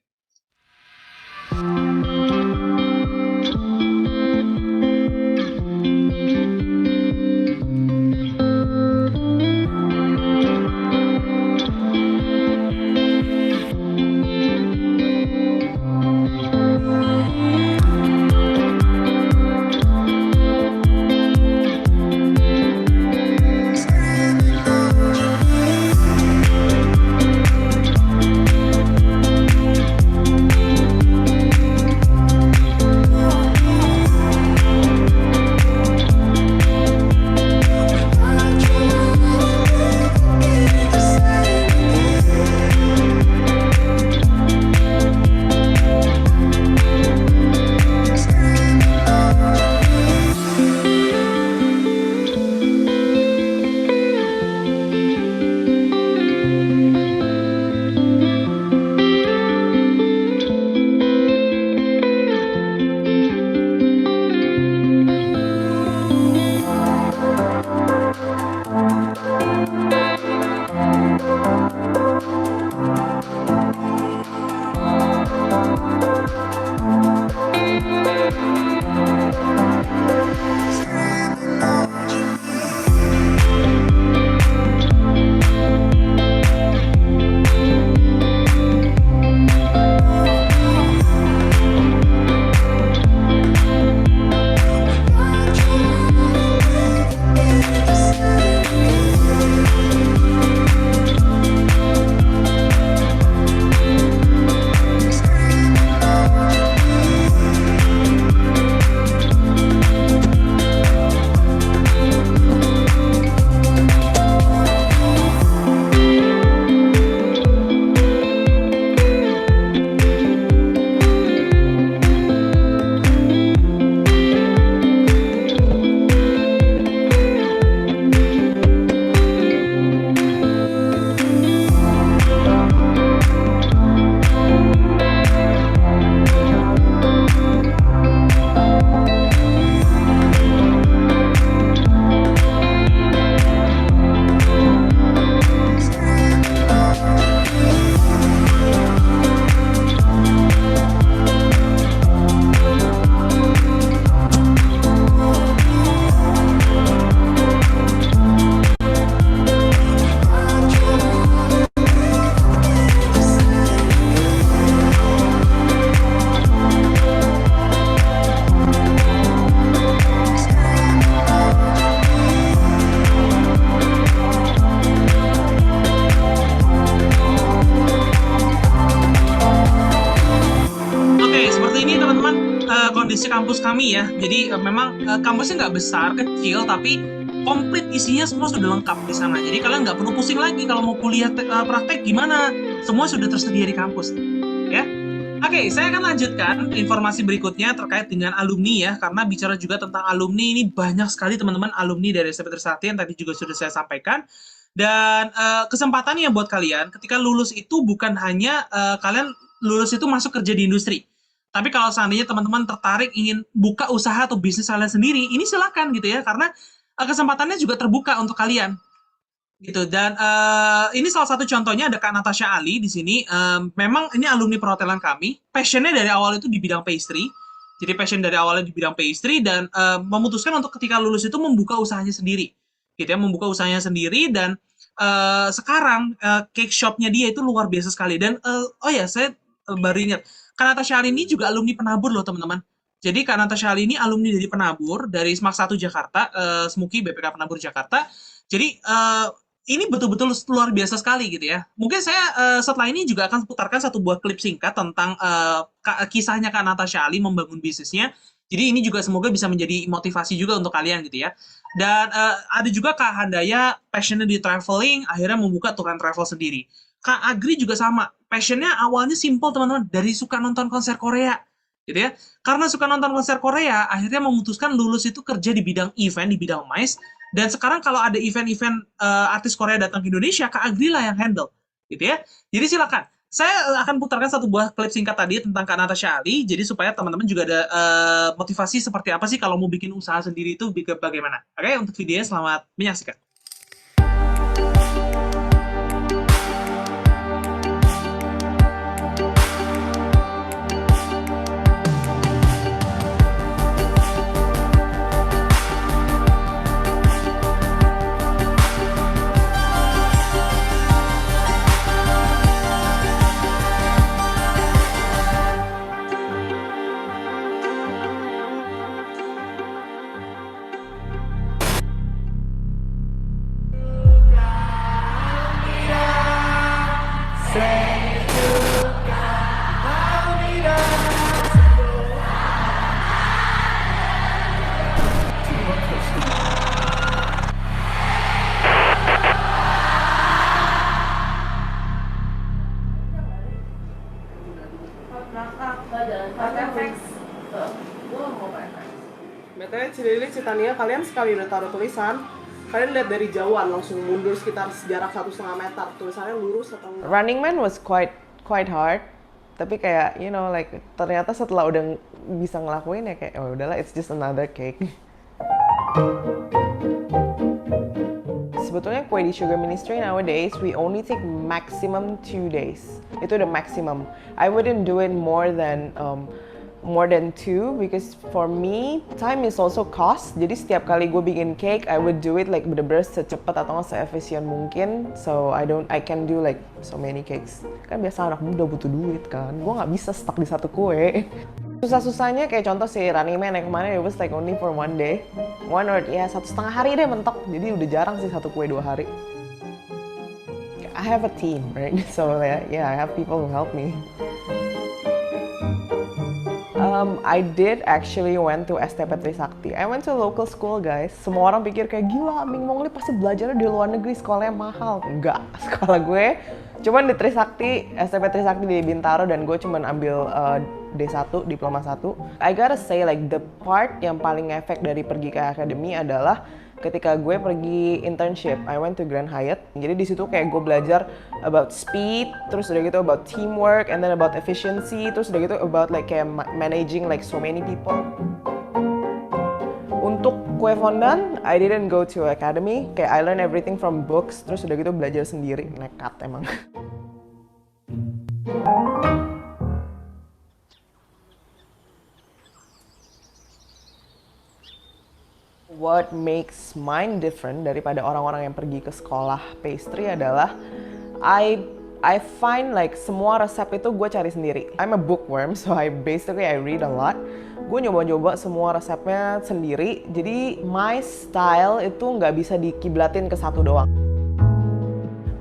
Kondisi kampus kami ya. Jadi memang kampusnya nggak besar, kecil, tapi komplit isinya semua sudah lengkap di sana. Jadi kalian nggak perlu pusing lagi kalau mau kuliah praktek gimana, semua sudah tersedia di kampus. Ya. Oke, saya akan lanjutkan informasi berikutnya terkait dengan alumni ya, karena bicara juga tentang alumni ini banyak sekali teman-teman alumni dari SMP Trisakti yang tadi juga sudah saya sampaikan. Dan kesempatannya buat kalian ketika lulus itu bukan hanya kalian lulus itu masuk kerja di industri. Tapi kalau seandainya teman-teman tertarik ingin buka usaha atau bisnis kalian sendiri, ini silakan gitu ya, karena kesempatannya juga terbuka untuk kalian gitu. Dan ini salah satu contohnya ada Kak Natasha Ali di sini. Memang ini alumni perhotelan kami. Passionnya dari awal itu di bidang pastry. Jadi passion dari awalnya di bidang pastry dan memutuskan untuk ketika lulus itu membuka usahanya sendiri. Gitu ya, membuka usahanya sendiri dan sekarang cake shopnya dia itu luar biasa sekali. Dan oh ya, saya baru ingat, Kak Natasha Ali ini juga alumni penabur loh teman-teman. Jadi Kak Natasha Ali ini alumni dari penabur, dari SMAK 1 Jakarta, SMUKI BPK Penabur Jakarta. Jadi ini betul-betul luar biasa sekali gitu ya. Mungkin saya setelah ini juga akan putarkan satu buah klip singkat tentang kisahnya Kak Natasha Ali membangun bisnisnya. Jadi ini juga semoga bisa menjadi motivasi juga untuk kalian gitu ya. Dan ada juga Kak Handaya, passionnya di traveling, akhirnya membuka tour and travel sendiri. Kak Agri juga sama, passionnya awalnya simple teman-teman, dari suka nonton konser Korea. gitu ya. Karena suka nonton konser Korea, akhirnya memutuskan lulus itu kerja di bidang event, di bidang MICE. Dan sekarang kalau ada event-event artis Korea datang ke Indonesia, Kak Agri lah yang handle, gitu ya. Jadi silakan. Saya akan putarkan satu buah klip singkat tadi tentang Kak Natasha Ali, jadi supaya teman-teman juga ada motivasi seperti apa sih kalau mau bikin usaha sendiri itu bagaimana. Oke, untuk videonya selamat menyaksikan. BTW Cilili Citania, kalian sekali udah taruh tulisan, kalian lihat dari jauhan langsung mundur sekitar jarak 1,5 meter. Tulisannya lurus atau enggak? Running Man was quite hard. Tapi kayak like ternyata setelah udah bisa ngelakuin ya kayak oh udahlah, it's just another cake. Sebetulnya kue di Sugar Ministry nowadays we only take maximum 2 days. Itu udah maximum. I wouldn't do it more than 2 because for me time is also cost. Jadi setiap kali gue bikin cake I would do it like bener-bener secepat atau seefisien mungkin, so I can do like so many cakes. Kan biasa anak muda butuh duit kan, gue nggak bisa stuck di satu kue. Susah-susahnya kayak contoh si Running Man yang kemarin it was like only for 1 day, 1 or 1,5 hari deh mentok. Jadi udah jarang sih satu kue 2 hari. I have a team, right? So yeah, I have people who help me. I did actually went to STP Trisakti. I went to local school, guys. Semua orang pikir kayak gila, Ming Mongli pasti belajarnya di luar negeri, sekolahnya mahal. Enggak, sekolah gue cuman di Trisakti, STP Trisakti di Bintaro, dan gue cuman ambil D1, diploma 1. I gotta say like the part yang paling efek dari pergi ke akademi adalah ketika gue pergi internship. I went to Grand Hyatt. Jadi di situ kayak gue belajar about speed, terus udah gitu about teamwork, and then about efficiency, terus udah gitu about like kayak managing like so many people. Untuk kue fondant, I didn't go to academy. Kayak I learn everything from books, terus udah gitu belajar sendiri. Nekat emang. What makes mine different daripada orang-orang yang pergi ke sekolah pastry adalah I find like semua resep itu gue cari sendiri. I'm a bookworm, so I read a lot. Gue nyoba-nyoba semua resepnya sendiri. Jadi my style itu nggak bisa dikiblatin ke satu doang.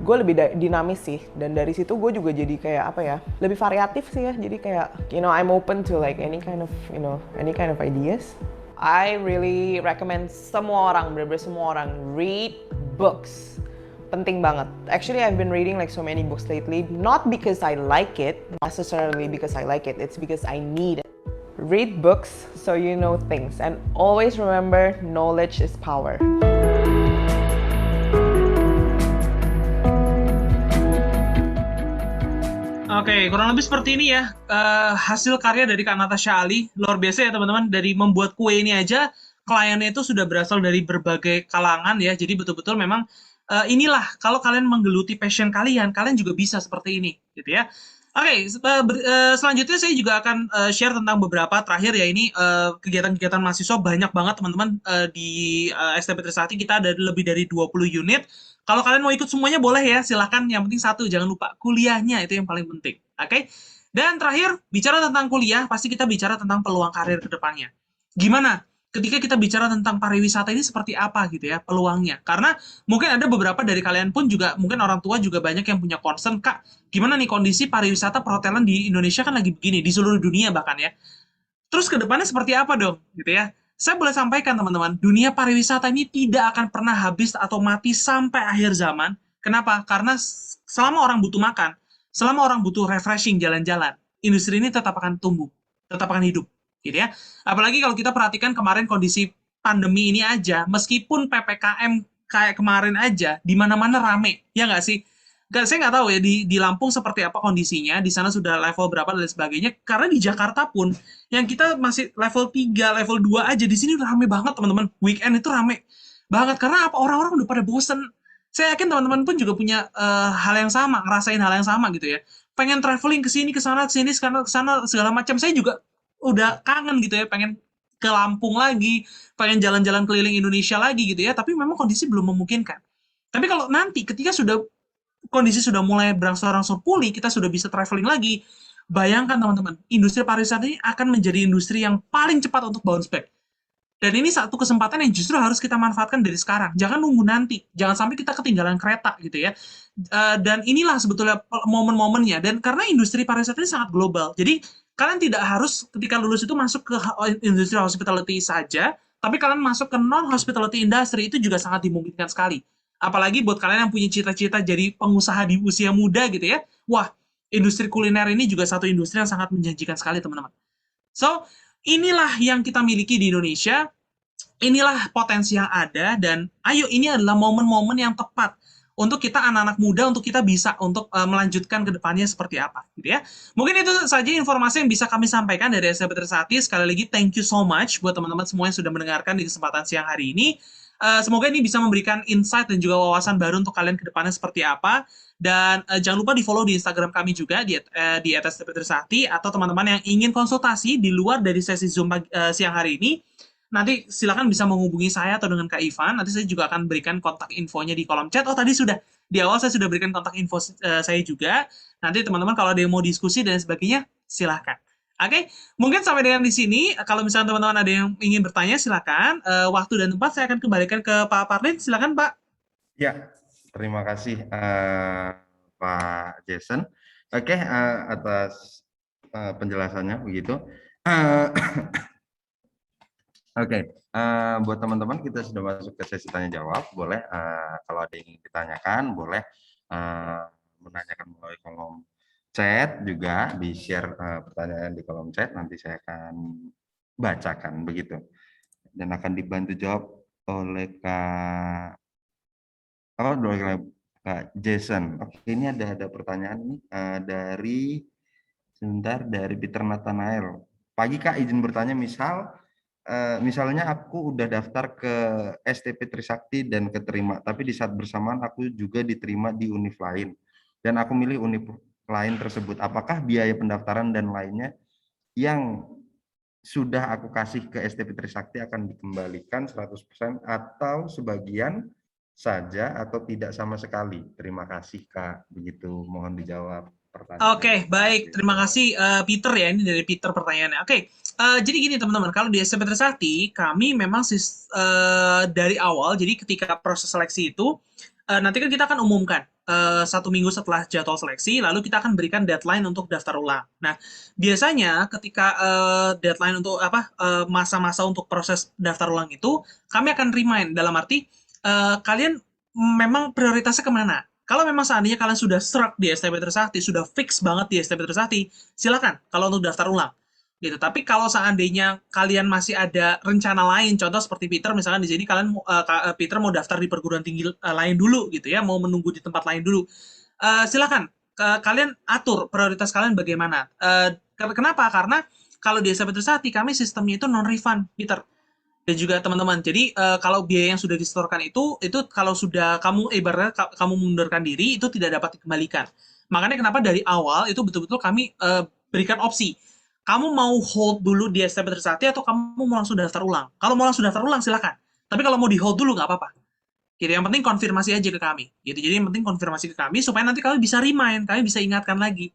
Gue lebih dinamis sih, dan dari situ gue juga jadi kayak apa ya, lebih variatif sih ya. Jadi kayak I'm open to like any kind of ideas. I really recommend semua orang, bener-bener semua orang read books. Penting banget. Actually, I've been reading like so many books lately, not because I like it, necessarily because I like it. It's because I need it. Read books so you know things, and always remember knowledge is power. Oke, kurang lebih seperti ini ya hasil karya dari Kak Natasha Ali. Luar biasa ya teman-teman, dari membuat kue ini aja kliennya itu sudah berasal dari berbagai kalangan ya. Jadi betul-betul memang inilah kalau kalian menggeluti passion kalian juga bisa seperti ini gitu ya. Oke, selanjutnya saya juga akan share tentang beberapa terakhir ya, ini kegiatan-kegiatan mahasiswa banyak banget teman-teman di STP Trisakti. Kita ada lebih dari 20 unit. Kalau kalian mau ikut semuanya boleh ya, silahkan. Yang penting satu, jangan lupa kuliahnya, itu yang paling penting. Oke? Dan terakhir, bicara tentang kuliah, pasti kita bicara tentang peluang karir ke depannya. Gimana? Ketika kita bicara tentang pariwisata ini seperti apa gitu ya peluangnya. Karena mungkin ada beberapa dari kalian pun juga, mungkin orang tua juga banyak yang punya concern, Kak, gimana nih kondisi pariwisata perhotelan di Indonesia kan lagi begini, di seluruh dunia bahkan ya. Terus ke depannya seperti apa dong gitu ya. Saya boleh sampaikan teman-teman, dunia pariwisata ini tidak akan pernah habis atau mati sampai akhir zaman. Kenapa? Karena selama orang butuh makan, selama orang butuh refreshing, jalan-jalan, industri ini tetap akan tumbuh. tetap akan hidup, gitu ya. Apalagi kalau kita perhatikan kemarin kondisi pandemi ini aja, meskipun PPKM kayak kemarin aja, di mana-mana rame, ya nggak sih? Saya nggak tahu ya di Lampung seperti apa kondisinya, di sana sudah level berapa dan sebagainya. Karena di Jakarta pun, yang kita masih level 3, level 2 aja, di sini udah rame banget teman-teman. Weekend itu rame banget, karena apa? Orang-orang udah pada bosen. Saya yakin teman-teman pun juga punya hal yang sama, ngerasain hal yang sama gitu ya. Pengen traveling ke sini, ke sana, segala macam. Saya juga udah kangen gitu ya, pengen ke Lampung lagi, pengen jalan-jalan keliling Indonesia lagi gitu ya, tapi memang kondisi belum memungkinkan. Tapi kalau nanti ketika kondisi sudah mulai berangsur-angsur pulih, kita sudah bisa traveling lagi, bayangkan teman-teman, industri pariwisata ini akan menjadi industri yang paling cepat untuk bounce back. Dan ini satu kesempatan yang justru harus kita manfaatkan dari sekarang. Jangan nunggu nanti. Jangan sampai kita ketinggalan kereta gitu ya. Dan inilah sebetulnya momen-momennya. Dan karena industri pariwisata ini sangat global. Jadi kalian tidak harus ketika lulus itu masuk ke industri hospitality saja, tapi kalian masuk ke non-hospitality industry itu juga sangat dimungkinkan sekali. Apalagi buat kalian yang punya cita-cita jadi pengusaha di usia muda gitu ya. Wah, industri kuliner ini juga satu industri yang sangat menjanjikan sekali teman-teman. So, inilah yang kita miliki di Indonesia, inilah potensi yang ada, dan ayo ini adalah momen-momen yang tepat untuk kita anak-anak muda, untuk kita bisa untuk melanjutkan ke depannya seperti apa gitu ya. Mungkin itu saja informasi yang bisa kami sampaikan dari STP Trisakti. Sekali lagi thank you so much buat teman-teman semua yang sudah mendengarkan di kesempatan siang hari ini. Semoga ini bisa memberikan insight dan juga wawasan baru untuk kalian ke depannya seperti apa. Dan jangan lupa di-follow di Instagram kami juga di @STP Trisakti, atau teman-teman yang ingin konsultasi di luar dari sesi Zoom siang hari ini, nanti silakan bisa menghubungi saya atau dengan Kak Ivan. Nanti saya juga akan berikan kontak infonya di kolom chat. Oh, tadi sudah. Di awal saya sudah berikan kontak info saya juga. Nanti teman-teman kalau ada yang mau diskusi dan sebagainya, silahkan. Oke, mungkin sampai dengan di sini. Kalau misalnya teman-teman ada yang ingin bertanya, silakan. Waktu dan tempat saya akan kembalikan ke Pak Parlin. Silakan, Pak. Ya, terima kasih Pak Jason. Oke, atas penjelasannya begitu. Oke, buat teman-teman kita sudah masuk ke sesi tanya jawab. Boleh kalau ada yang ingin ditanyakan, boleh menanyakan melalui kolom chat, juga di share pertanyaan di kolom chat. Nanti saya akan bacakan begitu, dan akan dibantu jawab oleh Kak Jason. Oke, ini ada pertanyaan nih dari Peter Nathanael. Pagi Kak, izin bertanya, misalnya aku udah daftar ke STP Trisakti dan keterima, tapi di saat bersamaan aku juga diterima di univ lain dan aku milih univ lain tersebut. Apakah biaya pendaftaran dan lainnya yang sudah aku kasih ke STP Trisakti akan dikembalikan 100% atau sebagian saja atau tidak sama sekali? Terima kasih Kak, begitu mohon dijawab pertanyaan. Oke, baik. Terima kasih Peter ya. Ini dari Peter pertanyaannya. Oke, jadi gini teman-teman. Kalau di SMP Trisakti, kami memang dari awal, jadi ketika proses seleksi itu, nanti kan kita akan umumkan 1 minggu setelah jadwal seleksi, lalu kita akan berikan deadline untuk daftar ulang. Nah, biasanya ketika deadline untuk masa-masa untuk proses daftar ulang itu, kami akan remind dalam arti kalian memang prioritasnya kemana. Kalau memang seandainya kalian sudah struck di STP Trisakti, sudah fix banget di STP Trisakti, silakan kalau untuk daftar ulang. Gitu. Tapi kalau seandainya kalian masih ada rencana lain, contoh seperti Peter, misalkan di sini kalian Peter mau daftar di perguruan tinggi lain dulu gitu ya, mau menunggu di tempat lain dulu. Silakan kalian atur prioritas kalian bagaimana. Kenapa? Karena kalau di STP Trisakti kami sistemnya itu non refund, Peter. Dan juga teman-teman. Jadi kalau biaya yang sudah disetorkan itu kalau sudah kamu ibaratnya kamu mundurkan diri itu tidak dapat dikembalikan. Makanya kenapa dari awal itu betul-betul kami berikan opsi. Kamu mau hold dulu di STP Trisakti atau kamu mau langsung daftar ulang? Kalau mau langsung daftar ulang silakan. Tapi kalau mau di hold dulu nggak apa-apa. Gitu. Yang penting konfirmasi aja ke kami. Gitu. Jadi yang penting konfirmasi ke kami supaya nanti kami bisa remind, kami bisa ingatkan lagi.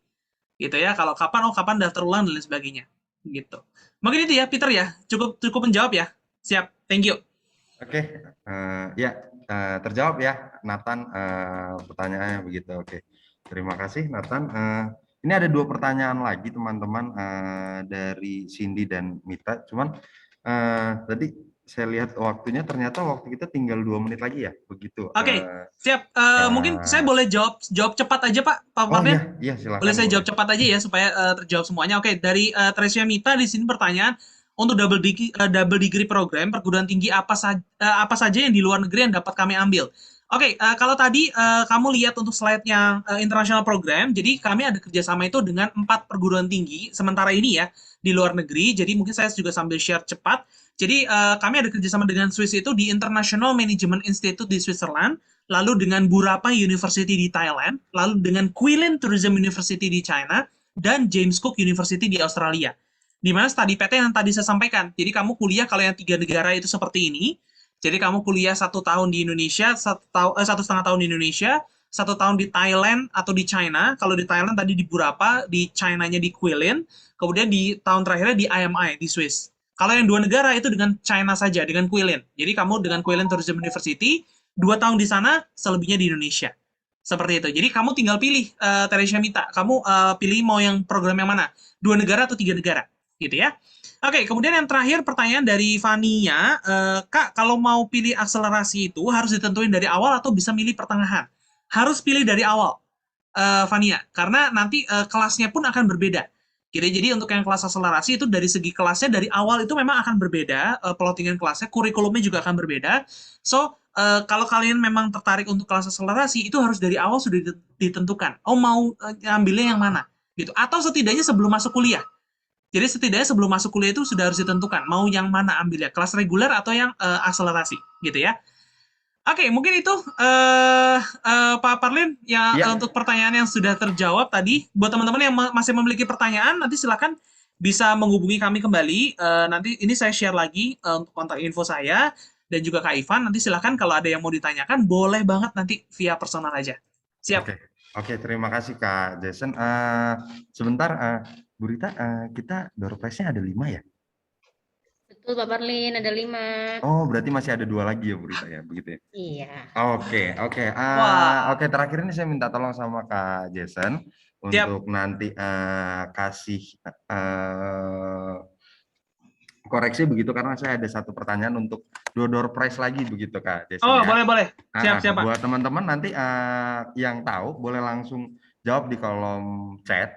Gitu ya. Kalau kapan daftar ulang dan lain sebagainya. Gitu. Mungkin itu ya Peter ya. Cukup menjawab ya. Siap, thank you. Oke, ya terjawab ya Nathan pertanyaannya begitu. Oke, terima kasih Nathan. Ini ada 2 pertanyaan lagi teman-teman dari Cindy dan Mita. Cuman tadi saya lihat waktunya, ternyata waktu kita tinggal 2 menit lagi ya, begitu. Oke, siap. Mungkin saya Kak- boleh jawab cepat aja Pak oh Martin. iya, Boleh silakan saya boleh. jawab cepat aja ya supaya terjawab semuanya. Oke, dari Tresia Mita di sini pertanyaan untuk double degree program perguruan tinggi apa saja yang di luar negeri yang dapat kami ambil. Oke, kalau tadi kamu lihat untuk slide yang international program, jadi kami ada kerjasama itu dengan 4 perguruan tinggi sementara ini ya di luar negeri. Jadi mungkin saya juga sambil share cepat. Jadi kami ada kerjasama dengan Swiss itu di International Management Institute di Switzerland, lalu dengan Burapha University di Thailand, lalu dengan Quilin Tourism University di China, dan James Cook University di Australia. Di mana study PT yang tadi saya sampaikan. Jadi kamu kuliah kalau yang 3 negara itu seperti ini. Jadi kamu kuliah 1 tahun di Indonesia, 1,5 tahun di Indonesia, 1 tahun di Thailand atau di China. Kalau di Thailand tadi di Burapha, di China-nya di Quilin, kemudian di tahun terakhirnya di IMI di Swiss. Kalau yang 2 negara itu dengan China saja, dengan Quilin. Jadi kamu dengan Quilin Tourism University, 2 tahun di sana, selebihnya di Indonesia. Seperti itu. Jadi kamu tinggal pilih, Teresia Mita. Kamu pilih mau yang program yang mana? 2 negara atau 3 negara? Gitu ya. Oke, kemudian yang terakhir pertanyaan dari Vania. Kak, kalau mau pilih akselerasi itu harus ditentuin dari awal atau bisa milih pertengahan? Harus pilih dari awal, Vania. Karena nanti kelasnya pun akan berbeda. Jadi untuk yang kelas akselerasi itu dari segi kelasnya dari awal itu memang akan berbeda, plottingan kelasnya, kurikulumnya juga akan berbeda. So, kalau kalian memang tertarik untuk kelas akselerasi, itu harus dari awal sudah ditentukan. Oh, mau ambilnya yang mana? Gitu. Atau setidaknya sebelum masuk kuliah. Jadi setidaknya sebelum masuk kuliah itu sudah harus ditentukan. Mau yang mana ambilnya, kelas reguler atau yang akselerasi. Gitu ya. Oke, mungkin itu Pak Parlin ya Iya, untuk pertanyaan yang sudah terjawab tadi. Buat teman-teman yang masih memiliki pertanyaan, nanti silakan bisa menghubungi kami kembali. Nanti ini saya share lagi untuk kontak info saya dan juga Kak Ivan. Nanti silakan kalau ada yang mau ditanyakan, boleh banget nanti via personal aja. Siap. oke. Oke, terima kasih Kak Jason. Sebentar, Bu Rita, kita door prize-nya ada 5 ya? Betul, Pak Parlin, ada 5. Oh, berarti masih ada 2 lagi ya Bu Rita ya, begitu ya? Iya. Oke. Wah. Oke, terakhir ini saya minta tolong sama Kak Jason Siap. untuk nanti kasih koreksi begitu, karena saya ada 1 pertanyaan untuk door prize lagi begitu Kak Jason Oh, ya. boleh. Siap, Pak. Buat teman-teman nanti yang tahu boleh langsung jawab di kolom chat.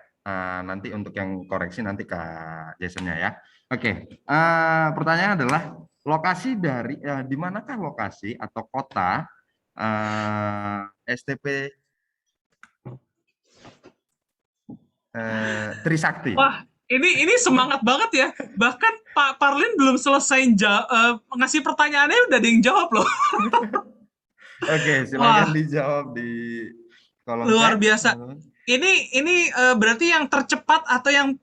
Nanti untuk yang koreksi nanti Kak Jason-nya ya. Oke, pertanyaan adalah lokasi dari di manakah lokasi atau kota STP Trisakti? Wah, ini semangat banget ya. Bahkan Pak Parlin belum selesai ngasih pertanyaannya udah ada yang jawab loh. Oke, silakan Wah. dijawab di kolom Luar chat. biasa. Ini berarti yang tercepat atau yang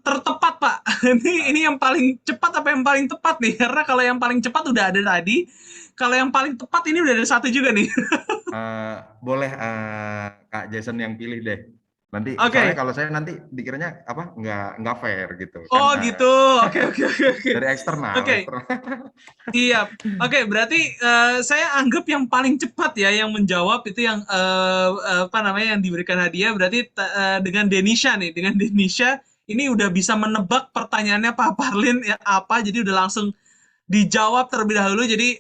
tertepat, Pak? Ini yang paling cepat apa yang paling tepat nih? Karena kalau yang paling cepat udah ada tadi, kalau yang paling tepat ini udah ada 1 juga nih. Boleh Kak Jason yang pilih deh. Nanti Oke. soalnya kalau saya nanti dikiranya apa nggak fair gitu. Oh Kan, gitu. Oke. dari eksternal. Oke. Siap. Oke, berarti saya anggap yang paling cepat ya yang menjawab itu yang apa namanya yang diberikan hadiah berarti dengan Denisha nih. Dengan Denisha ini udah bisa menebak pertanyaannya Pak Parlin ya apa, jadi udah langsung dijawab terlebih dahulu. Jadi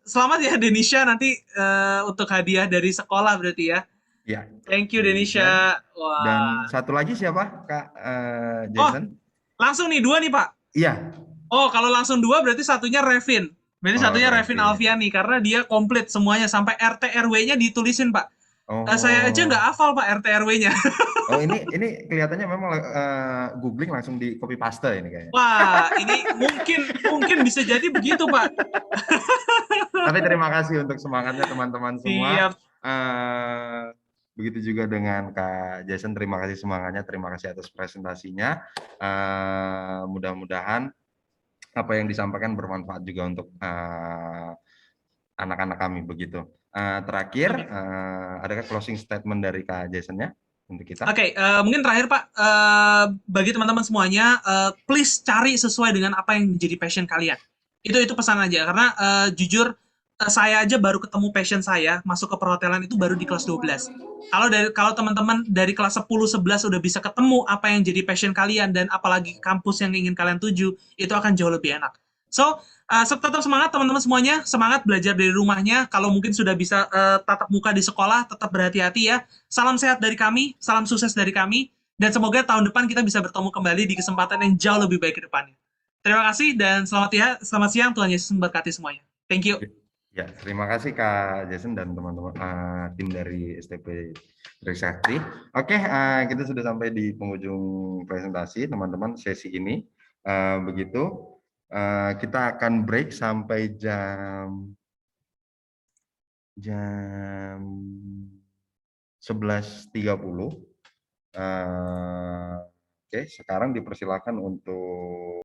selamat ya Denisha nanti untuk hadiah dari sekolah berarti ya. Ya. Thank you Denisha. Wah. Dan 1 lagi siapa Kak Jason? Langsung nih 2 nih Pak. Iya. Oh, kalau langsung 2 berarti satunya Revin. Berarti satunya Revin Revin. Alfiani karena dia komplit semuanya sampai RT RW-nya ditulisin, Pak. Saya aja nggak hafal, Pak, RT RW-nya. Oh, ini kelihatannya memang googling langsung di copy paste ini kayaknya. Wah, ini mungkin bisa jadi begitu, Pak. Tapi terima kasih untuk semangatnya teman-teman semua. Siap. Begitu juga dengan Kak Jason, terima kasih semangatnya, terima kasih atas presentasinya. Mudah-mudahan apa yang disampaikan bermanfaat juga untuk anak-anak kami begitu. Terakhir, adakah closing statement dari Kak Jason-nya untuk kita? Oke, mungkin terakhir Pak, bagi teman-teman semuanya, please cari sesuai dengan apa yang menjadi passion kalian. Itu pesan aja, karena jujur saya aja baru ketemu passion saya masuk ke perhotelan itu baru di kelas 12. Kalau teman-teman dari kelas 10 11 udah bisa ketemu apa yang jadi passion kalian dan apalagi kampus yang ingin kalian tuju, itu akan jauh lebih enak. So, tetap semangat teman-teman semuanya, semangat belajar dari rumahnya. Kalau mungkin sudah bisa tatap muka di sekolah, tetap berhati-hati ya. Salam sehat dari kami, salam sukses dari kami, dan semoga tahun depan kita bisa bertemu kembali di kesempatan yang jauh lebih baik ke depannya. Terima kasih dan selamat siang, Tuhan Yesus memberkati semuanya. Thank you. Ya, terima kasih Kak Jason dan teman-teman tim dari STP Trisakti. Oke, kita sudah sampai di penghujung presentasi teman-teman sesi ini. Begitu, kita akan break sampai jam 11.30. Oke, sekarang dipersilakan untuk